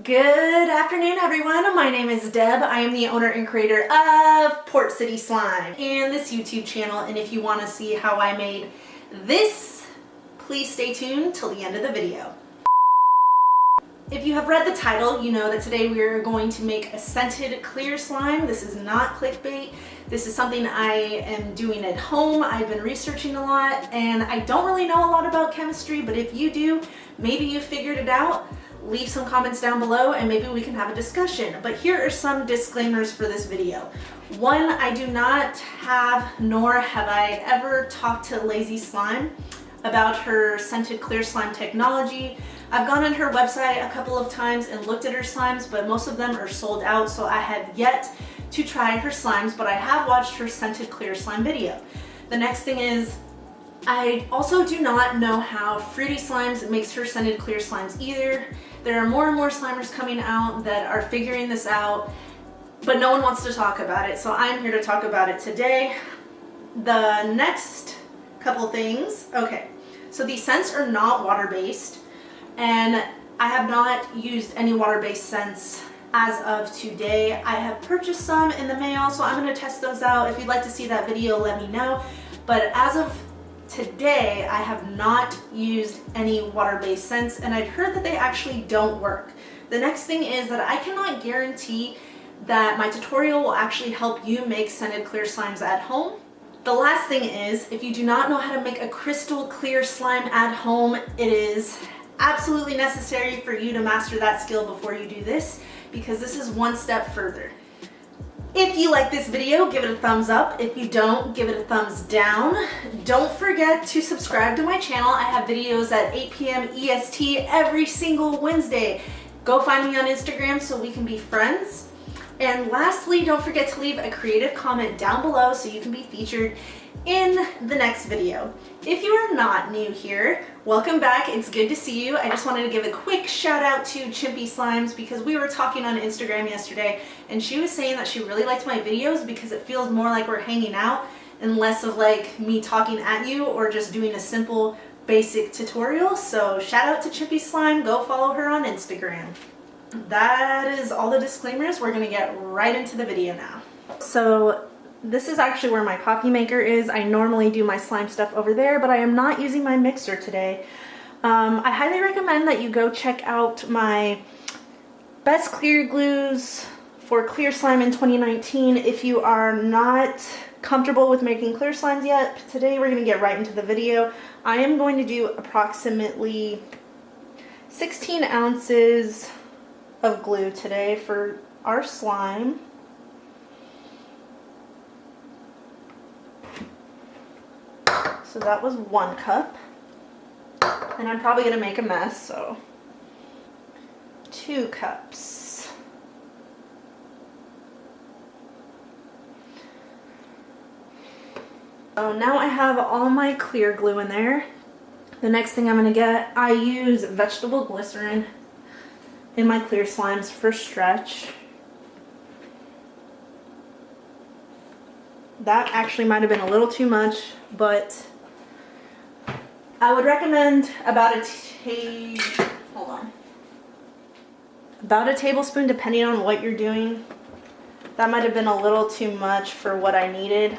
Good afternoon, everyone. My name is Deb. I am the owner and creator of Port City Slime and this YouTube channel. And if you want to see how I made this, please stay tuned till the end of the video. If you have read the title, you know that today we are going to make a scented clear slime. This is not clickbait. This is something I am doing at home. I've been researching a lot and I don't really know a lot about chemistry, but if you do, maybe you figured it out. Leave some comments down below and maybe we can have a discussion. But here are some disclaimers for this video. One, I do not have, nor have I ever talked to Lazy Slime about her scented clear slime technology. I've gone on her website a couple of times and looked at her slimes, but most of them are sold out, so I have yet to try her slimes, but I have watched her scented clear slime video. The next thing is, I also do not know how Fruity Slimes makes her scented clear slimes either. There are more and more slimers coming out that are figuring this out, but no one wants to talk about it, so I'm here to talk about it today. The next couple things, okay, so these scents are not water-based, and I have not used any water-based scents as of today. I have purchased some in the mail, so I'm going to test those out. If you'd like to see that video, let me know, but as of today, I have not used any water-based scents, and I've heard that they actually don't work. The next thing is that I cannot guarantee that my tutorial will actually help you make scented clear slimes at home. The last thing is, if you do not know how to make a crystal clear slime at home, it is absolutely necessary for you to master that skill before you do this, because this is one step further. If you like this video, give it a thumbs up. If you don't, give it a thumbs down. Don't forget to subscribe to my channel. I have videos at 8 p.m. EST every single Wednesday. Go find me on Instagram so we can be friends. And lastly, don't forget to leave a creative comment down below so you can be featured in the next video. If you are not new here, welcome back. It's good to see you. I just wanted to give a quick shout out to Chimpy Slimes because we were talking on Instagram yesterday and she was saying that she really liked my videos because it feels more like we're hanging out and less of like me talking at you or just doing a simple basic tutorial. So shout out to Chimpy Slime. Go follow her on Instagram. That is all the disclaimers. We're gonna get right into the video now. So this is actually where my coffee maker is. I normally do my slime stuff over there, but I am not using my mixer today. I highly recommend that you go check out my best clear glues for clear slime in 2019. If you are not comfortable with making clear slimes yet, today we're gonna get right into the video. I am going to do approximately 16 ounces of glue today for our slime. So that was 1 cup, and I'm probably going to make a mess, so 2 cups. So now I have all my clear glue in there. The next thing I'm going to get, I use vegetable glycerin in my clear slimes for stretch. That actually might have been a little too much, but I would recommend about about a tablespoon depending on what you're doing. That might have been a little too much for what I needed.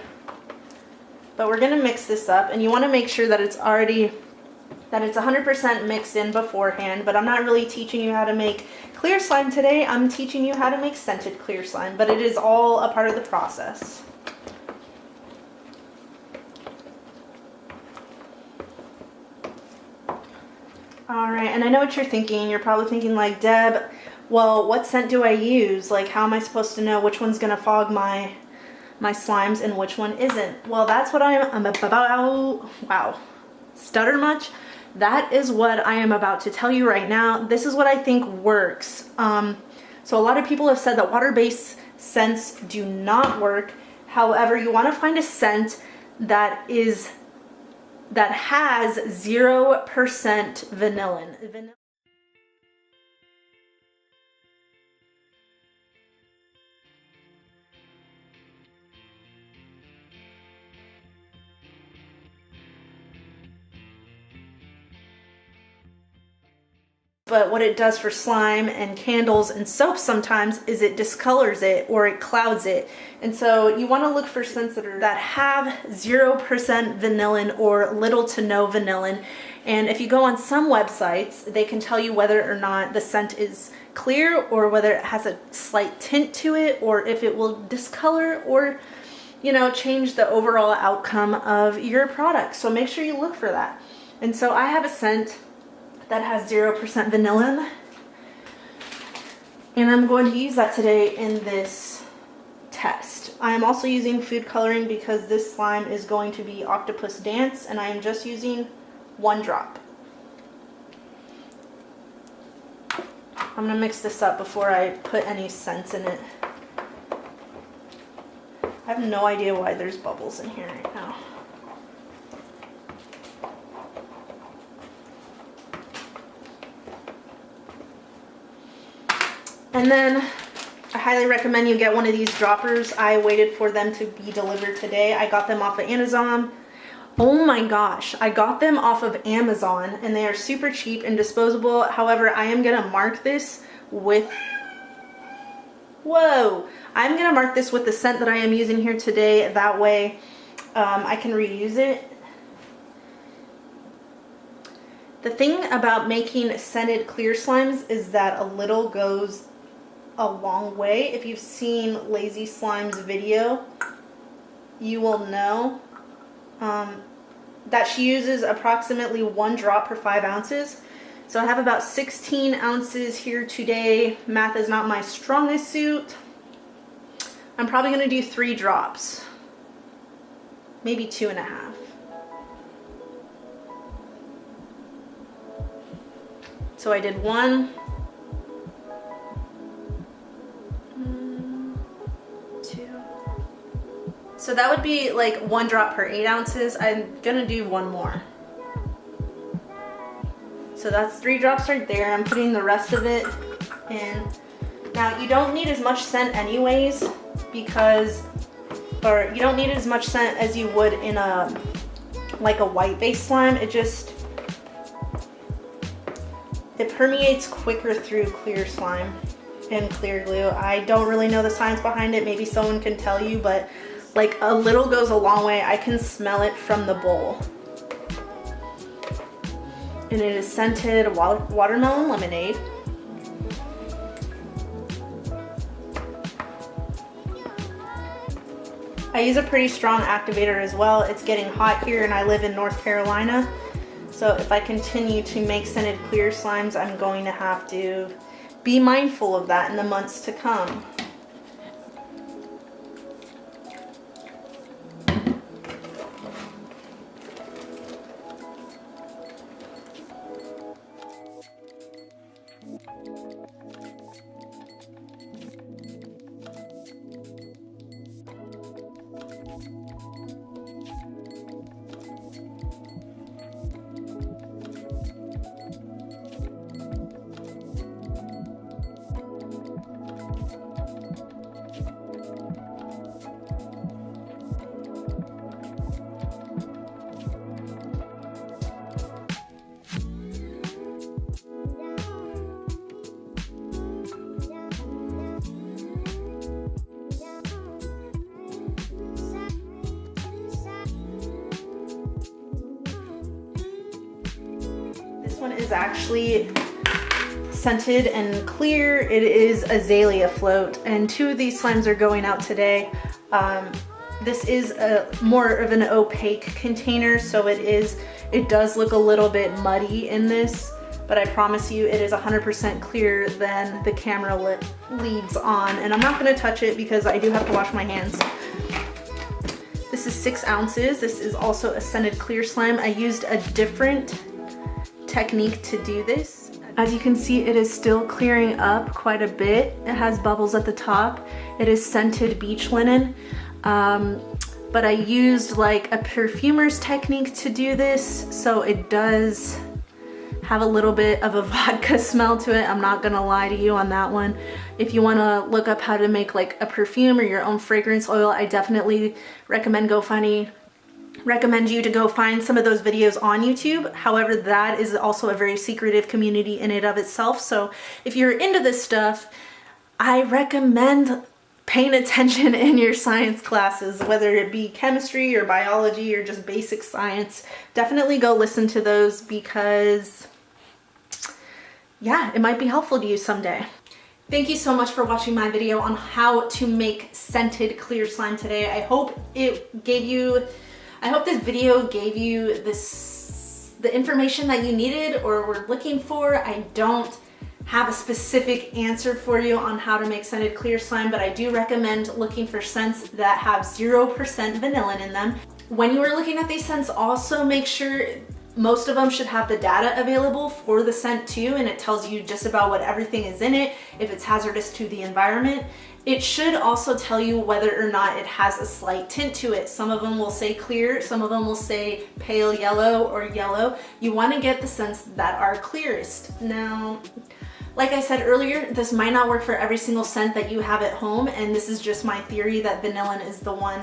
But we're gonna mix this up, and you wanna make sure that it's 100% mixed in beforehand, but I'm not really teaching you how to make clear slime today. I'm teaching you how to make scented clear slime, but it is all a part of the process. Alright, and I know what you're thinking. You're probably thinking like, Deb, well, what scent do I use? Like, how am I supposed to know which one's going to fog my slimes and which one isn't? Well, that's what I'm about. Wow. Stutter much? That is what I am about to tell you right now. This is what I think works. So a lot of people have said that water-based scents do not work. However, you want to find a scent that has 0% vanillin. but what it does for slime and candles and soap sometimes is it discolors it or it clouds it. And so you want to look for scents that have 0% vanillin or little to no vanillin. And if you go on some websites, they can tell you whether or not the scent is clear or whether it has a slight tint to it, or if it will discolor or, you know, change the overall outcome of your product. So make sure you look for that. And so I have a scent that has 0% vanillin, and I'm going to use that today in this test. I am also using food coloring because this slime is going to be Octopus Dance, and I am just using 1 drop. I'm gonna mix this up before I put any scents in it. I have no idea why there's bubbles in here right now. And then I highly recommend you get one of these droppers. I waited for them to be delivered today. I got them off of Amazon. Oh my gosh, I got them off of Amazon and they are super cheap and disposable. However, I am gonna mark this with, I'm gonna mark this with the scent that I am using here today. That way I can reuse it. The thing about making scented clear slimes is that a little goes a long way. If you've seen Lazy Slime's video, you will know that she uses approximately 1 drop per 5 ounces. So I have about 16 ounces here today. Math is not my strongest suit. I'm probably going to do 3 drops, maybe 2.5. So I did 1, 2. So that would be like 1 drop per 8 ounces. I'm gonna do 1 more. So that's 3 drops right there. I'm putting the rest of it in. Now you don't need as much scent anyways, because, or you don't need as much scent as you would in a, like a white base slime. It permeates quicker through clear slime and clear glue. I don't really know the science behind it. Maybe someone can tell you, but like a little goes a long way. I can smell it from the bowl. And it is scented watermelon lemonade. I use a pretty strong activator as well. It's getting hot here and I live in North Carolina. So if I continue to make scented clear slimes, I'm going to have to be mindful of that in the months to come. This one is actually scented and clear. It is Azalea Float, and 2 of these slimes are going out today. This is a more of an opaque container, so it does look a little bit muddy in this, but I promise you it is 100% clearer than the camera leads on. And I'm not going to touch it because I do have to wash my hands. This is 6 ounces. This is also a scented clear slime. I used a different technique to do this. As you can see, it is still clearing up quite a bit. It has bubbles at the top. It is scented beach linen, but I used like a perfumer's technique to do this, so it does have a little bit of a vodka smell to it. I'm not gonna lie to you on that one. If you want to look up how to make like a perfume or your own fragrance oil, I definitely recommend go finding recommend you to go find some of those videos on YouTube. However, that is also a very secretive community in and of itself. So if you're into this stuff, I recommend paying attention in your science classes, whether it be chemistry or biology or just basic science. Definitely go listen to those because, yeah, it might be helpful to you someday. Thank you so much for watching my video on how to make scented clear slime today. I hope this video gave you the information that you needed or were looking for. I don't have a specific answer for you on how to make scented clear slime, but I do recommend looking for scents that have 0% vanillin in them. When you are looking at these scents, also make sure most of them should have the data available for the scent too, and it tells you just about what everything is in it, if it's hazardous to the environment. It should also tell you whether or not it has a slight tint to it. Some of them will say clear, some of them will say pale yellow or yellow. You want to get the scents that are clearest. Now, like I said earlier, this might not work for every single scent that you have at home, and this is just my theory that vanillin is the one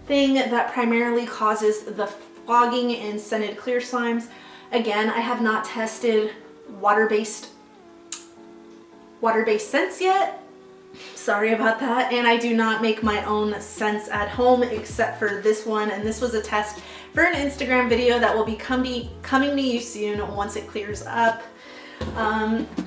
thing that primarily causes the fogging in scented clear slimes. Again, I have not tested water-based scents yet. Sorry about that. And I do not make my own scents at home except for this one, and this was a test for an Instagram video that will be coming to you soon once it clears up.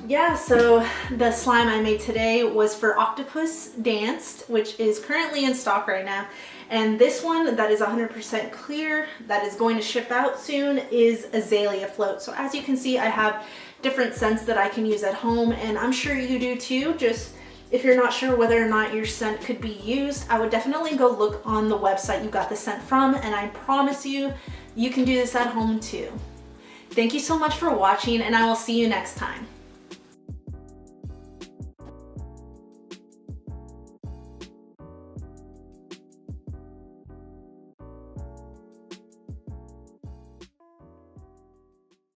Yeah, so the slime I made today was for Octopus Danced, which is currently in stock right now. And this one that is 100% clear, that is going to ship out soon, is Azalea Float. So as you can see, I have different scents that I can use at home, and I'm sure you do too. Just if you're not sure whether or not your scent could be used, I would definitely go look on the website you got the scent from, and I promise you, you can do this at home too. Thank you so much for watching, and I will see you next time.